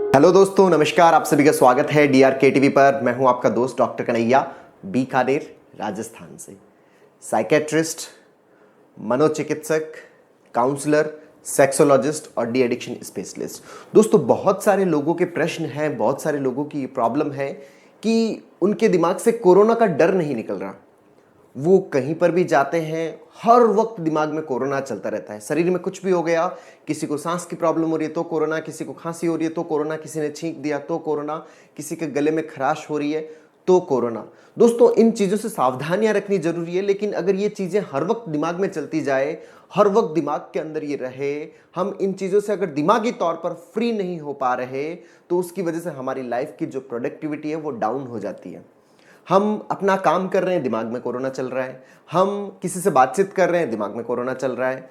Hello दोस्तों, नमस्कार। आप सभी का स्वागत है डीआरके टीवी पर। मैं हूं आपका दोस्त डॉक्टर कन्हैया, बीकानेर, राजस्थान से। साइकेट्रिस्ट, मनोचिकित्सक, काउंसलर, सेक्सोलॉजिस्ट और डी एडिक्शन स्पेशलिस्ट। दोस्तों, बहुत सारे लोगों के प्रश्न हैं, बहुत सारे लोगों की प्रॉब्लम है कि उनके दिमाग से कोरोना का डर नहीं निकल रहा। वो कहीं पर भी जाते हैं, हर वक्त दिमाग में कोरोना चलता रहता है। शरीर में कुछ भी हो गया, किसी को सांस की प्रॉब्लम हो रही है तो कोरोना, किसी को खांसी हो रही है तो कोरोना, किसी ने छींक दिया तो कोरोना, किसी के गले में खराश हो रही है तो कोरोना। दोस्तों, इन चीज़ों से सावधानियां रखनी जरूरी है, लेकिन अगर ये चीज़ें हर वक्त दिमाग में चलती जाए, हर वक्त दिमाग के अंदर ये रहे, हम इन चीज़ों से अगर दिमागी तौर पर फ्री नहीं हो पा रहे, तो उसकी वजह से हमारी लाइफ की जो प्रोडक्टिविटी है वो डाउन हो जाती है। हम अपना काम कर रहे हैं, दिमाग में कोरोना चल रहा है। हम किसी से बातचीत कर रहे हैं, दिमाग में कोरोना चल रहा है।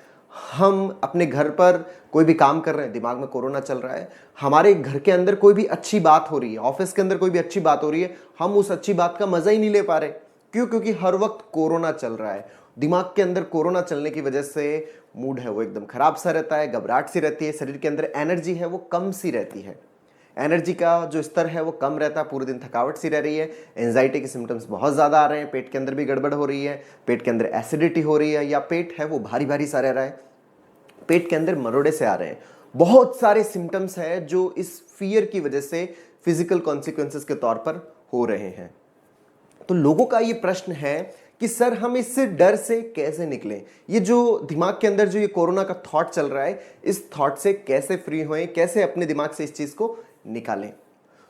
हम अपने घर पर कोई भी काम कर रहे हैं, दिमाग में कोरोना चल रहा है। हमारे घर के अंदर कोई भी अच्छी बात हो रही है, ऑफिस के अंदर कोई भी अच्छी बात हो रही है, हम उस अच्छी बात का मजा ही नहीं ले पा रहे। क्यों? क्योंकि हर वक्त कोरोना चल रहा है। दिमाग के अंदर कोरोना चलने की वजह से मूड है वो एकदम खराब सा रहता है, घबराहट सी रहती है, शरीर के अंदर एनर्जी है वो कम सी रहती है। एनर्जी का जो स्तर है वो कम रहता है, पूरे दिन थकावट सी रह रही है, एंजाइटी के सिम्टम्स बहुत ज़्यादा आ रहे हैं, पेट के अंदर भी गड़बड़ हो रही है, पेट के अंदर एसिडिटी हो रही है, या पेट है वो भारी भारी सा रह रहा है, पेट के अंदर मरोड़े से आ रहे हैं। बहुत सारे सिम्टम्स हैं जो इस फियर की वजह से फिजिकल कॉन्सिक्वेंसेस के तौर पर हो रहे हैं। तो लोगों का ये प्रश्न है कि सर, हम इस डर से कैसे निकलें? ये जो दिमाग के अंदर जो ये कोरोना का थॉट चल रहा है, इस थॉट से कैसे फ्री होएं, कैसे अपने दिमाग से इस चीज़ को निकालें?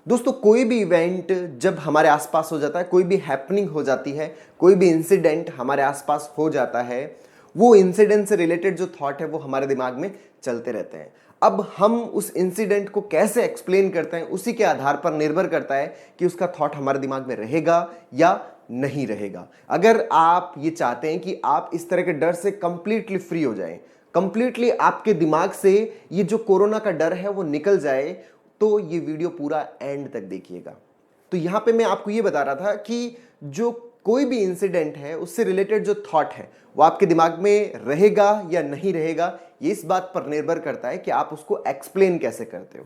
दोस्तों, कोई भी इवेंट जब हमारे आसपास हो जाता है, कोई भी हैपनिंग हो जाती है, कोई भी इंसिडेंट हमारे आसपास हो जाता है, वो इंसिडेंट से रिलेटेड जो थॉट है वो हमारे दिमाग में चलते रहते हैं। अब हम उस इंसिडेंट को कैसे एक्सप्लेन करते हैं, उसी के आधार पर निर्भर करता है कि उसका थॉट हमारे दिमाग में रहेगा या नहीं रहेगा। अगर आप ये चाहते हैं कि आप इस तरह के डर से कंप्लीटली फ्री हो जाएं, कंप्लीटली आपके दिमाग से ये जो कोरोना का डर है वो निकल जाए, तो ये वीडियो पूरा एंड तक देखिएगा। तो यहां पे मैं आपको ये बता रहा था कि जो कोई भी इंसिडेंट है उससे रिलेटेड जो थॉट है वो आपके दिमाग में रहेगा या नहीं रहेगा, ये इस बात पर निर्भर करता है कि आप उसको एक्सप्लेन कैसे करते हो।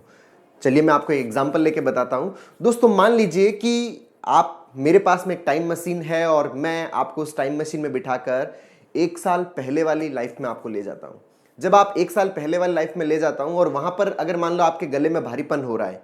चलिए मैं आपको एक एग्जांपल लेके बताता हूं। दोस्तों, मान लीजिए कि आप मेरे पास में एक टाइम मशीन है और मैं आपको उस टाइम मशीन में बिठाकर 1 साल पहले वाली लाइफ में आपको ले जाता हूं। जब आप 1 साल पहले वाली लाइफ में ले जाता हूं और वहां पर अगर मान लो आपके गले में भारीपन हो रहा है,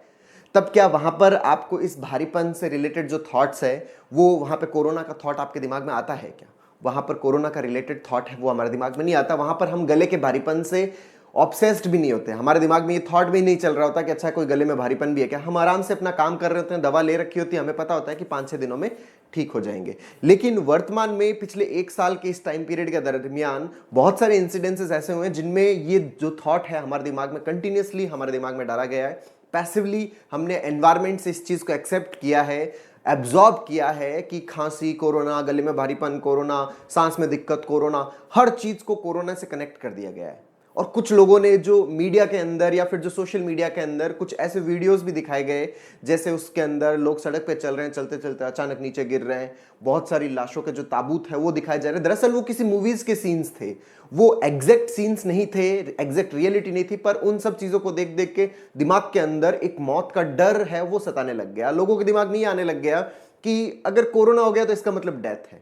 तब क्या वहां पर आपको इस भारीपन से रिलेटेड जो थॉट्स है वो वहां पे कोरोना का थॉट आपके दिमाग में आता है क्या? वहां पर कोरोना का रिलेटेड थॉट है वो हमारे दिमाग में नहीं आता। वहां पर हम गले के भारीपन से ऑब्सेस्ड भी नहीं होते, हमारे दिमाग में ये थॉट भी नहीं चल रहा होता कि अच्छा कोई गले में भारीपन भी है क्या। हम आराम से अपना काम कर रहे होते हैं, दवा ले रखी होती है, हमें पता होता है कि 5-6 दिनों में ठीक हो जाएंगे। लेकिन वर्तमान में पिछले 1 साल के इस टाइम पीरियड के दरमियान बहुत सारे इंसिडेंसेस ऐसे हुए हैं जिनमें ये जो थॉट है हमारे दिमाग में कंटिन्यूसली हमारे दिमाग में डाला गया है। पैसिवली हमने एनवायरमेंट से इस चीज को एक्सेप्ट किया है, एब्जॉर्ब किया है कि खांसी कोरोना, गले में भारीपन कोरोना, सांस में दिक्कत कोरोना, हर चीज को कोरोना से कनेक्ट कर दिया गया है। और कुछ लोगों ने जो मीडिया के अंदर या फिर जो सोशल मीडिया के अंदर कुछ ऐसे वीडियोस भी दिखाए गए, जैसे उसके अंदर लोग सड़क पे चल रहे हैं, चलते चलते अचानक नीचे गिर रहे हैं, बहुत सारी लाशों के जो ताबूत है वो दिखाए जा रहे हैं। दरअसल वो किसी मूवीज के सीन्स थे, वो एग्जैक्ट सीन्स नहीं थे, एग्जैक्ट रियलिटी नहीं थी, पर उन सब चीजों को देख देख के दिमाग के अंदर एक मौत का डर है वो सताने लग गया। लोगों के दिमाग में ये आने लग गया कि अगर कोरोना हो गया तो इसका मतलब डेथ है।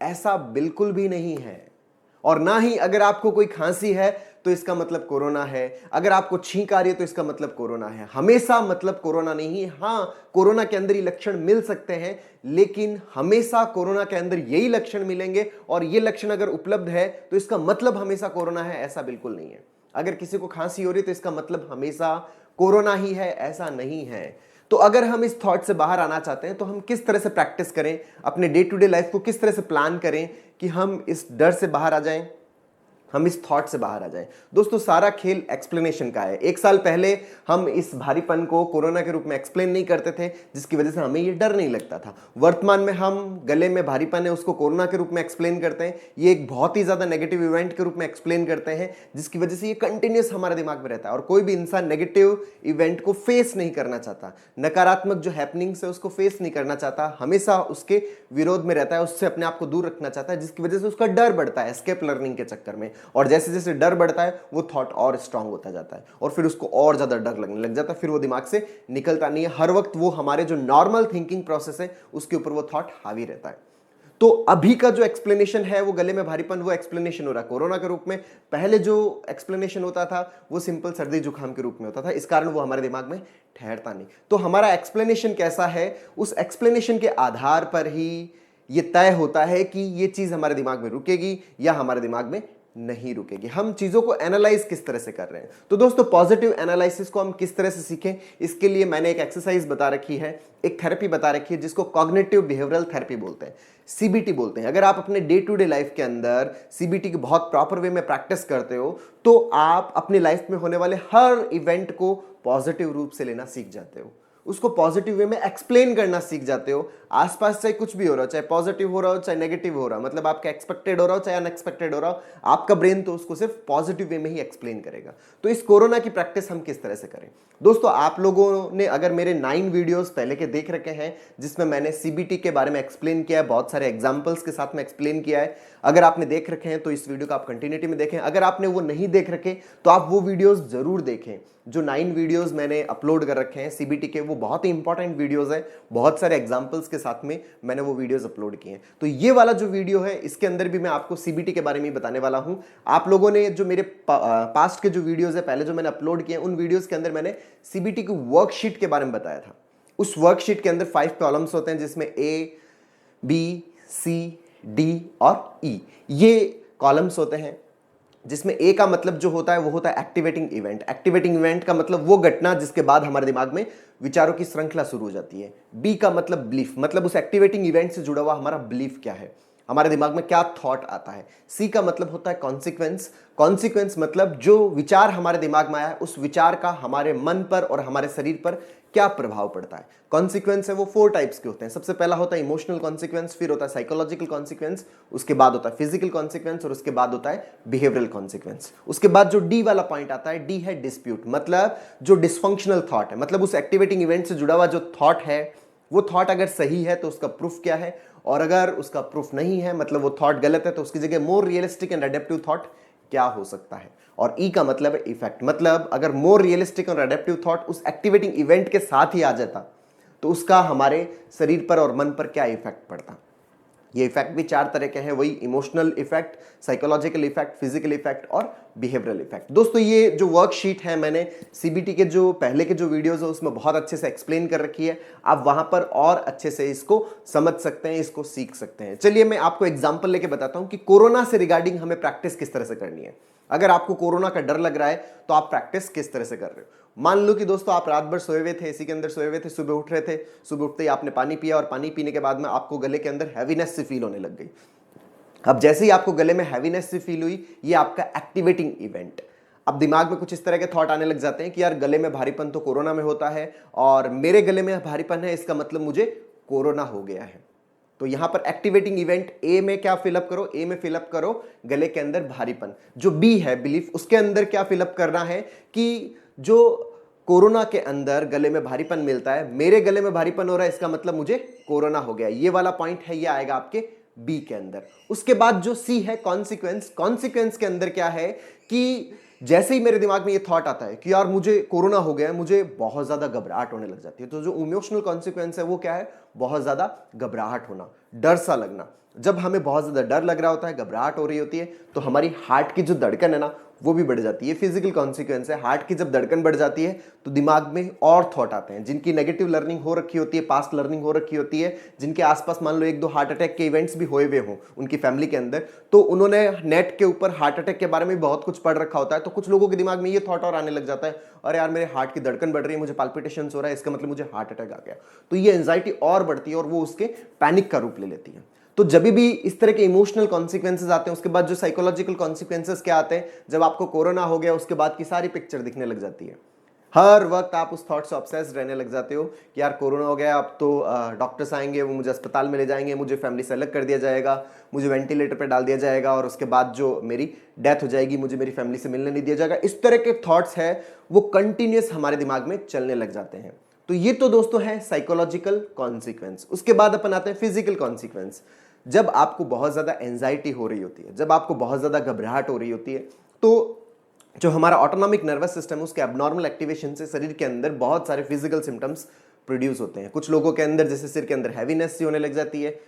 ऐसा बिल्कुल भी नहीं है। और ना ही अगर आपको कोई खांसी है तो इसका मतलब कोरोना है, अगर आपको छींक आ रही है तो इसका मतलब कोरोना है। हमेशा मतलब कोरोना नहीं है। हाँ, कोरोना के अंदर ये लक्षण मिल सकते हैं, लेकिन हमेशा कोरोना के अंदर यही लक्षण मिलेंगे और ये लक्षण अगर उपलब्ध है तो इसका मतलब हमेशा कोरोना है, ऐसा बिल्कुल नहीं है। अगर किसी को खांसी हो रही है तो इसका मतलब हमेशा कोरोना ही है, ऐसा नहीं है। तो अगर हम इस थॉट से बाहर आना चाहते हैं तो हम किस तरह से प्रैक्टिस करें, अपने डे टू डे लाइफ को किस तरह से प्लान करें कि हम इस डर से बाहर आ जाएं, हम इस थॉट से बाहर आ जाएं। दोस्तों, सारा खेल एक्सप्लेनेशन का है। 1 साल पहले हम इस भारीपन को कोरोना के रूप में एक्सप्लेन नहीं करते थे, जिसकी वजह से हमें ये डर नहीं लगता था। वर्तमान में हम गले में भारीपन है उसको कोरोना के रूप में एक्सप्लेन करते हैं, ये एक बहुत ही ज्यादा नेगेटिव इवेंट के रूप में एक्सप्लेन करते हैं, जिसकी वजह से ये कंटिन्यूस हमारे दिमाग में रहता है। और कोई भी इंसान नेगेटिव इवेंट को फेस नहीं करना चाहता, नकारात्मक जो हैपनिंग्स है उसको फेस नहीं करना चाहता, हमेशा उसके विरोध में रहता है, उससे अपने आप को दूर रखना चाहता है, जिसकी वजह से उसका डर बढ़ता है एस्केप लर्निंग के चक्कर में। और जैसे जैसे डर बढ़ता है वो थॉट और स्ट्रांग होता जाता है और फिर उसको और ज़्यादा डर लगने लग जाता है, फिर वो दिमाग से निकलता नहीं है। हर वक्त वो हमारे जो नॉर्मल थिंकिंग प्रोसेस है उसके ऊपर वो थॉट हावी रहता है। तो अभी का जो एक्सप्लेनेशन है वो गले में भारीपन, वो एक्सप्लेनेशन हो रहा है कोरोना के रूप में। पहले जो एक्सप्लेनेशन होता था वो सिंपल सर्दी जुकाम के रूप में होता था, इस कारण वो हमारे दिमाग में ठहरता नहीं। तो हमारा एक्सप्लेनेशन कैसा है, उस एक्सप्लेनेशन के आधार पर ही ये तय होता है कि ये चीज हमारे दिमाग में रुकेगी या हमारे दिमाग में नहीं रुकेगी। हम चीजों को एनालाइज किस तरह से कर रहे हैं। तो दोस्तों पॉजिटिव एनालिसिस को हम किस तरह से सीखें, इसके लिए मैंने एक एक्सरसाइज बता रखी है, एक थेरेपी बता रखी है जिसको कॉग्निटिव बिहेवियरल थेरेपी बोलते हैं, सीबीटी बोलते हैं। अगर आप अपने डे टू डे लाइफ के अंदर सीबीटी की बहुत प्रॉपर वे में प्रैक्टिस करते हो तो आप अपनी लाइफ में होने वाले हर इवेंट को पॉजिटिव रूप से लेना सीख जाते हो, उसको पॉजिटिव वे में एक्सप्लेन करना सीख जाते हो। आसपास चाहे कुछ भी हो रहा हो, चाहे पॉजिटिव हो रहा हो चाहे नेगेटिव हो रहा हो, मतलब आपका एक्सपेक्टेड हो रहा हो चाहे अनएक्सपेक्टेड हो रहा हो, आपका ब्रेन तो उसको सिर्फ पॉजिटिव वे में ही एक्सप्लेन करेगा। तो इस कोरोना की प्रैक्टिस हम किस तरह से करें। दोस्तों आप लोगों ने अगर मेरे 9 वीडियोस पहले के देख रखे हैं जिसमें मैंने सीबीटी के बारे में एक्सप्लेन किया है, बहुत सारे एग्जाम्पल्स के साथ में एक्सप्लेन किया है, अगर आपने देख रखे हैं तो इस वीडियो को आप कंटिन्यूटी में देखें। अगर आपने वो नहीं देख रखे तो आप वो वीडियोस जरूर देखें। जो 9 वीडियोस मैंने अपलोड कर रखे हैं सीबीटी के, वो बहुत ही इंपॉर्टेंट वीडियोस हैं, बहुत सारे एग्जांपल्स के साथ में मैंने वो वीडियोस अपलोड किए हैं। तो ये वाला जो वीडियो है इसके अंदर भी मैं आपको सीबीटी के बारे में बताने वाला हूं। आप लोगों ने जो मेरे पास्ट के जो वीडियोस है पहले जो मैंने अपलोड किए, उन वीडियोस के अंदर मैंने सीबीटी की वर्कशीट के बारे में बताया था। उस वर्कशीट के अंदर 5 कॉलम्स होते हैं जिसमें ए, बी, सी, डी और ई ये कॉलम्स होते हैं, जिसमें ए का मतलब जो होता है वो होता है एक्टिवेटिंग इवेंट। एक्टिवेटिंग इवेंट का मतलब वो घटना जिसके बाद हमारे दिमाग में विचारों की श्रृंखला शुरू हो जाती है। बी का मतलब बिलीफ, मतलब उस एक्टिवेटिंग इवेंट से जुड़ा हुआ हमारा बिलीफ क्या है, हमारे दिमाग में क्या थॉट आता है। सी का मतलब होता है कॉन्सिक्वेंस। कॉन्सिक्वेंस मतलब जो विचार हमारे दिमाग में आया है उस विचार का हमारे मन पर और हमारे शरीर पर क्या प्रभाव पड़ता है। कॉन्सिक्वेंस है वो 4 टाइप्स के होते हैं। सबसे पहला होता है इमोशनल कॉन्सिक्वेंस, फिर होता है साइकोलॉजिकल कॉन्सिक्वेंस, उसके बाद होता है फिजिकल कॉन्सिक्वेंस और उसके बाद होता है बिहेवियरल कॉन्सिक्वेंस। उसके बाद जो डी वाला पॉइंट आता है, डी है डिस्प्यूट, मतलब जो डिसफंक्शनल थॉट है, मतलब उस एक्टिवेटिंग इवेंट से जुड़ा हुआ जो थॉट है वो थॉट अगर सही है तो उसका प्रूफ क्या है, और अगर उसका प्रूफ नहीं है मतलब वो थॉट गलत है तो उसकी जगह more realistic and adaptive thought क्या हो सकता है। और ई का मतलब है इफेक्ट, मतलब अगर मोर रियलिस्टिक और अडेप्टिव थॉट उस एक्टिवेटिंग इवेंट के साथ ही आ जाता तो उसका हमारे शरीर पर और मन पर क्या इफेक्ट पड़ता। ये इफेक्ट भी 4 तरह के हैं, वही emotional effect, psychological effect, physical effect और बिहेवियरल इफेक्ट। दोस्तों ये जो वर्कशीट है मैंने सीबीटी के जो पहले के जो वीडियोस है उसमें बहुत अच्छे से एक्सप्लेन कर रखी है, आप वहां पर और अच्छे से इसको समझ सकते हैं, इसको सीख सकते हैं। चलिए मैं आपको एग्जांपल लेके बताता हूं कि कोरोना से रिगार्डिंग हमें प्रैक्टिस किस तरह से करनी है। अगर आपको कोरोना का डर लग रहा है तो आप प्रैक्टिस किस तरह से कर रहे हो। मान लो कि दोस्तों आप रात भर सोए हुए थे, एसी के अंदर सोए हुए थे, सुबह उठ रहे थे, सुबह उठते ही आपने पानी पिया और पानी पीने के बाद में आपको गले के अंदर हैवीनेस सी फील होने लग गई। अब जैसे ही आपको गले में हैवीनेस सी फील हुई, ये आपका एक्टिवेटिंग इवेंट। अब दिमाग में कुछ इस तरह के थॉट आने लग जाते हैं कि यार गले में भारीपन तो कोरोना में होता है और मेरे गले में भारीपन है, इसका मतलब मुझे कोरोना हो गया है। तो यहां पर एक्टिवेटिंग इवेंट ए में क्या फिलअप करो, ए में फिलअप करो गले के अंदर भारीपन। जो बी है बिलीफ, उसके अंदर क्या फिलअप करना है कि जो कोरोना के अंदर गले में भारीपन मिलता है, मेरे गले में भारीपन हो रहा है इसका मतलब मुझे कोरोना हो गया। ये वाला पॉइंट है, ये आएगा आपके बी के अंदर। उसके बाद जो सी है कॉन्सिक्वेंस, कॉन्सिक्वेंस के अंदर क्या है कि जैसे ही मेरे दिमाग में ये थॉट आता है कि यार मुझे कोरोना हो गया है, मुझे बहुत ज्यादा घबराहट होने लग जाती है। तो जो इमोशनल कॉन्सिक्वेंस है वो क्या है, बहुत ज्यादा घबराहट होना, डर सा लगना। जब हमें बहुत ज्यादा डर लग रहा होता है, घबराहट हो रही होती है, तो हमारी हार्ट की जो धड़कन है ना वो भी बढ़ जाती है। फिजिकल कॉन्सिक्वेंस है, हार्ट की जब धड़कन बढ़ जाती है तो दिमाग में और थॉट आते हैं। जिनकी नेगेटिव लर्निंग हो रखी होती है, पास्ट लर्निंग हो रखी होती है, जिनके आसपास मान लो 1-2 हार्ट अटैक के इवेंट्स भी हुए हुए हों उनकी फैमिली के अंदर, तो उन्होंने नेट के ऊपर हार्ट अटैक के बारे में बहुत कुछ पढ़ रखा होता है। तो कुछ लोगों के दिमाग में ये थॉट और आने लग जाता है, अरे यार मेरे हार्ट की धड़कन बढ़ रही है, मुझे पाल्पिटेशंस हो रहा है, इसका मतलब मुझे हार्ट अटैक आ गया। तो ये एंजाइटी और बढ़ती है और वो उसके पैनिक का रूप ले लेती है। तो जब भी इस तरह के इमोशनल कॉन्सिक्वेंसेस आते हैं, उसके बाद जो साइकोलॉजिकल कॉन्सिक्वेंसेस क्या आते हैं, जब आपको कोरोना हो गया उसके बाद की सारी पिक्चर दिखने लग जाती है। हर वक्त आप उस थॉट से ऑब्सेस्ड रहने लग जाते हो कि यार कोरोना हो गया, अब तो डॉक्टर्स आएंगे, वो मुझे अस्पताल में ले जाएंगे, मुझे फैमिली से अलग कर दिया जाएगा, मुझे वेंटिलेटर पे डाल दिया जाएगा और उसके बाद जो मेरी डेथ हो जाएगी, मुझे मेरी फैमिली से मिलने नहीं दिया जाएगा। इस तरह के थॉट्स है वो कंटिन्यूस हमारे दिमाग में चलने लग जाते हैं। तो ये तो दोस्तों है साइकोलॉजिकल कॉन्सिक्वेंस। उसके बाद अपन आते हैं फिजिकल कॉन्सिक्वेंस। जब आपको बहुत ज़्यादा एंजाइटी हो रही होती है, जब आपको बहुत ज़्यादा घबराहट हो रही होती है, तो जो हमारा ऑटोनॉमिक नर्वस सिस्टम है उसके एबनॉर्मल एक्टिवेशन से शरीर के अंदर बहुत सारे फिजिकल सिम्टम्स प्रोड्यूस होते हैं। कुछ लोगों के अंदर जैसे सिर के अंदर हैवीनेस सी होने लग जाती है,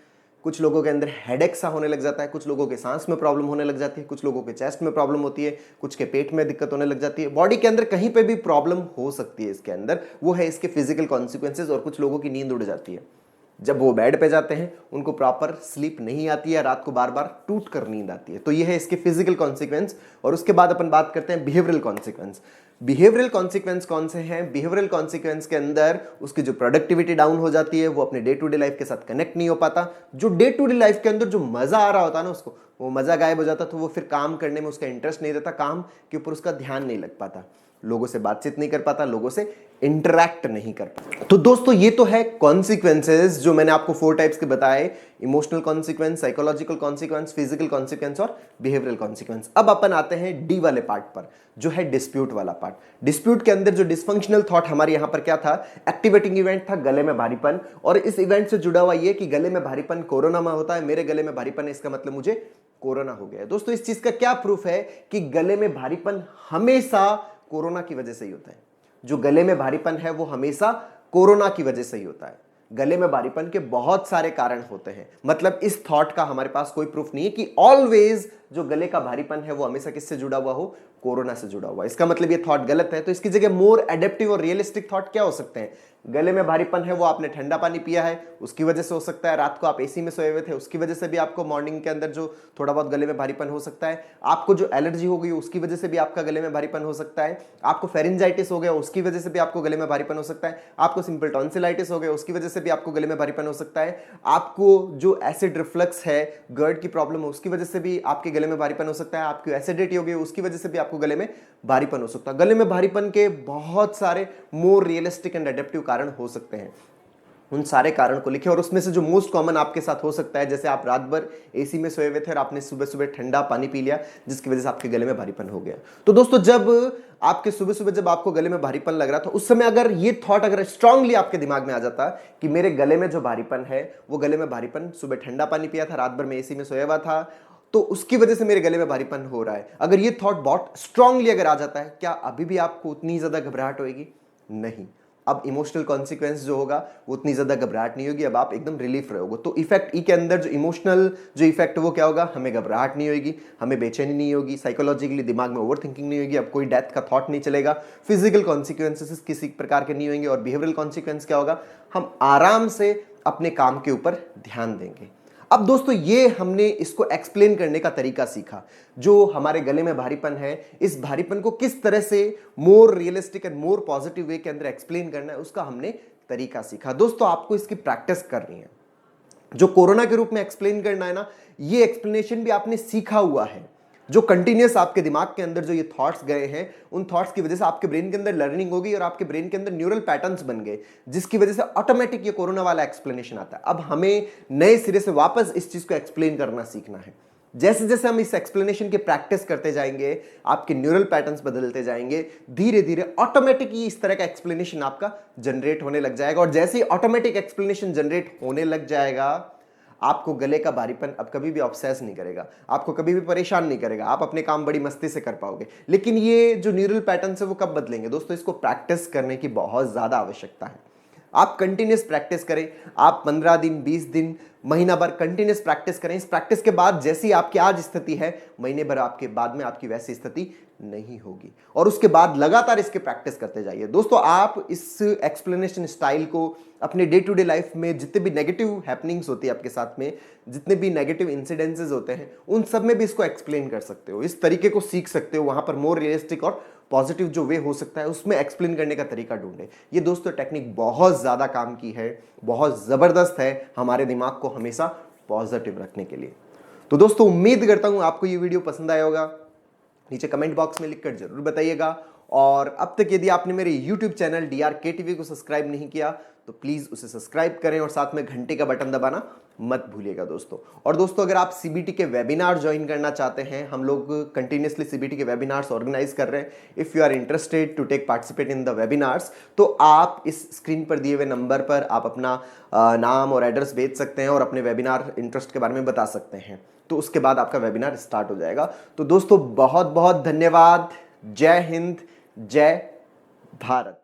कुछ लोगों के अंदर हेडेक सा होने लग जाता है, कुछ लोगों के सांस में प्रॉब्लम होने लग जाती है, कुछ लोगों के चेस्ट में प्रॉब्लम होती है, कुछ के पेट में दिक्कत होने लग जाती है। बॉडी के अंदर कहीं पे भी प्रॉब्लम हो सकती है इसके अंदर, वो है इसके फिजिकल कॉन्सिक्वेंसेज। और कुछ लोगों की नींद उड़ जाती है, जब वो बेड पे जाते हैं उनको प्रॉपर स्लीप नहीं आती है, रात को बार बार टूट कर नींद आती है। तो ये है इसके फिजिकल कॉन्सिक्वेंस। और उसके बाद अपन बात करते हैं बिहेवियरल कॉन्सिक्वेंस। बिहेवियरल कॉन्सिक्वेंस कौन से हैं? बिहेवियरल कॉन्सिक्वेंस के अंदर उसकी जो प्रोडक्टिविटी डाउन हो जाती है, वो अपने डे टू डे लाइफ के साथ कनेक्ट नहीं हो पाता, जो डे टू डे लाइफ के अंदर जो मजा आ रहा होता है ना उसको, वो मजा गायब हो जाता, तो वो फिर काम करने में उसका इंटरेस्ट नहीं रहता, काम के ऊपर उसका ध्यान नहीं लग पाता, लोगों से बातचीत नहीं कर पाता, लोगों से इंटरैक्ट नहीं कर पाता। तो दोस्तों ये तो है कॉन्सिक्वेंसेस जो मैंने आपको 4 टाइप्स के बताए, emotional consequence, psychological consequence, physical consequence और बिहेवियरल कॉन्सिक्वेंस। अब अपन आते हैं डी वाले पार्ट पर, जो है डिस्प्यूट वाला पार्ट। डिस्प्यूट के अंदर जो डिस्फंक्शनल थॉट हमारे यहां पर क्या था, एक्टिवेटिंग इवेंट था गले में भारीपन, और इस इवेंट से जुड़ा हुआ ये कि गले में भारीपन कोरोना में होता है, मेरे गले में भारीपन है, इसका मतलब मुझे कोरोना हो गया है। दोस्तों इस चीज का क्या प्रूफ है कि गले में भारीपन हमेशा कोरोना की वजह से ही होता है। जो गले में भारीपन है वो हमेशा कोरोना की वजह से ही होता है। गले में भारीपन के बहुत सारे कारण होते हैं, मतलब इस थॉट का हमारे पास कोई प्रूफ नहीं है कि ऑलवेज जो गले का भारीपन है वो हमेशा किससे जुड़ा हुआ हो, कोरोना से जुड़ा हुआ। इसका मतलब ये थॉट गलत है। तो इसकी जगह मोर एडेप्टिव और रियलिस्टिक थॉट क्या हो सकते हैं? गले में भारीपन है वो आपने ठंडा पानी पिया है उसकी वजह से हो सकता है, रात को आप एसी में सोए हुए थे उसकी वजह से भी आपको मॉर्निंग के अंदर जो थोड़ा बहुत गले में भारीपन हो सकता है, आपको जो एलर्जी हो गई उसकी वजह से भी आपका गले में भारीपन हो सकता है, आपको फेरिंजाइटिस हो गया उसकी वजह से भी आपको गले में भारीपन हो सकता है, आपको सिंपल टॉन्सिलाइटिस हो गया उसकी वजह से भी आपको गले में भारीपन हो सकता है, आपको जो एसिड रिफ्लक्स है, गर्ड की प्रॉब्लम है उसकी वजह से भी आपके गले में भारीपन हो सकता है, आपकी एसिडिटी हो गई उसकी वजह से भी आपको गले में भारीपन हो सकता है। गले में भारीपन के बहुत सारे मोर रियलिस्टिक एंड एडेप्टिव कारण हो सकते हैं। उन सारे कारण को लिखे और उसमें से जो मोस्ट कॉमन आपके साथ हो सकता है, जैसे आप रात भर एसी में सोए हुए थे और आपने सुबह सुबह ठंडा पानी पी लिया जिसकी वजह से आपके गले में भारीपन हो गया। तो दोस्तों जब आपके सुबह सुबह जब आपको गले में भारीपन लग रहा था, उस समय अगर ये थॉट अगर स्ट्रांगली आपके दिमाग में आ जाता कि मेरे गले में जो भारीपन है वो गले में भारीपन, सुबह ठंडा पानी पिया था, रात भर में एसी में सोया हुआ था तो उसकी वजह से मेरे गले में भारीपन हो रहा है, अगर ये थॉट बहुत स्ट्रांगली अगर आ जाता है, क्या अभी भी आपको उतनी ज्यादा घबराहट होगी? नहीं। अब इमोशनल कॉन्सिक्वेंस जो होगा वो उतनी ज्यादा घबराहट नहीं होगी, अब आप एकदम रिलीफ रहोगे। तो इफेक्ट ई के अंदर जो इमोशनल जो इफेक्ट वो क्या होगा, हमें घबराहट नहीं होगी, हमें बेचैनी नहीं होगी, साइकोलॉजिकली दिमाग में ओवर थिंकिंग नहीं होगी, अब कोई डेथ का थॉट नहीं चलेगा, फिजिकल कॉन्सिक्वेंसेस किसी प्रकार के नहीं होंगे। और बिहेवियरल कॉन्सिक्वेंस क्या होगा, हम आराम से अपने काम के ऊपर ध्यान देंगे। अब दोस्तों ये हमने इसको एक्सप्लेन करने का तरीका सीखा, जो हमारे गले में भारीपन है, इस भारीपन को किस तरह से more realistic and more positive way के अंदर एक्सप्लेन करना है उसका हमने तरीका सीखा। दोस्तों आपको इसकी प्रैक्टिस करनी है। जो कोरोना के रूप में एक्सप्लेन करना है ना, ये एक्सप्लेनेशन भी आपने सीखा हुआ है, जो कंटिन्यूस आपके दिमाग के अंदर जो ये थॉट्स गए हैं, उन थॉट्स की वजह से आपके ब्रेन के अंदर लर्निंग होगी और आपके ब्रेन के अंदर न्यूरल पैटर्न्स बन गए, जिसकी वजह से ऑटोमेटिक ये कोरोना वाला एक्सप्लेनेशन आता है। अब हमें नए सिरे से वापस इस चीज को एक्सप्लेन करना सीखना है। जैसे जैसे हम इस एक्सप्लेनेशन की प्रैक्टिस करते जाएंगे, आपके न्यूरल पैटर्न्स बदलते जाएंगे, धीरे धीरे ऑटोमेटिकली इस तरह का एक्सप्लेनेशन आपका जनरेट होने लग जाएगा। और जैसे ही ऑटोमेटिक एक्सप्लेनेशन जनरेट होने लग जाएगा, आपको गले का भारीपन अब कभी भी ऑब्सेस नहीं करेगा, आपको कभी भी परेशान नहीं करेगा, आप अपने काम बड़ी मस्ती से कर पाओगे। लेकिन ये जो न्यूरल पैटर्न है वो कब बदलेंगे दोस्तों? इसको प्रैक्टिस करने की बहुत ज्यादा आवश्यकता है। आप कंटिन्यूस प्रैक्टिस करें, आप 15 दिन, 20 दिन, महीना भर कंटिन्यूस प्रैक्टिस करें। इस प्रैक्टिस के बाद जैसी आपकी आज स्थिति है, महीने भर आपके बाद में आपकी वैसी स्थिति नहीं होगी। और उसके बाद लगातार इसके प्रैक्टिस करते जाइए। दोस्तों आप इस एक्सप्लेनेशन स्टाइल को अपने डे टू डे लाइफ में जितने भी नेगेटिव हैपनिंग्स होती है आपके साथ में, जितने भी नेगेटिव इंसिडेंसेस होते हैं, उन सब में भी इसको एक्सप्लेन कर सकते हो, इस तरीके को सीख सकते हो। वहां पर मोर रियलिस्टिक और पॉजिटिव जो वे हो सकता है उसमें एक्सप्लेन करने का तरीका ढूंढे। ये दोस्तों टेक्निक बहुत ज्यादा काम की है, बहुत जबरदस्त है हमारे दिमाग को हमेशा पॉजिटिव रखने के लिए। तो दोस्तों उम्मीद करता हूं आपको ये वीडियो पसंद आया होगा। नीचे कमेंट बॉक्स में लिखकर जरूर बताइएगा। और अब तक यदि आपने मेरे YouTube चैनल DRK TV को सब्सक्राइब नहीं किया तो प्लीज़ उसे सब्सक्राइब करें और साथ में घंटे का बटन दबाना मत भूलिएगा दोस्तों। और दोस्तों अगर आप CBT के वेबिनार ज्वाइन करना चाहते हैं, हम लोग कंटिन्यूसली CBT के वेबिनार्स ऑर्गेनाइज कर रहे हैं। If you are interested to take participate in the webinars तो आप इस स्क्रीन पर दिए हुए नंबर पर आप अपना नाम और एड्रेस भेज सकते हैं और अपने वेबिनार इंटरेस्ट के बारे में बता सकते हैं। तो उसके बाद आपका वेबिनार स्टार्ट हो जाएगा। तो दोस्तों बहुत बहुत धन्यवाद। जय हिंद, जय भारत।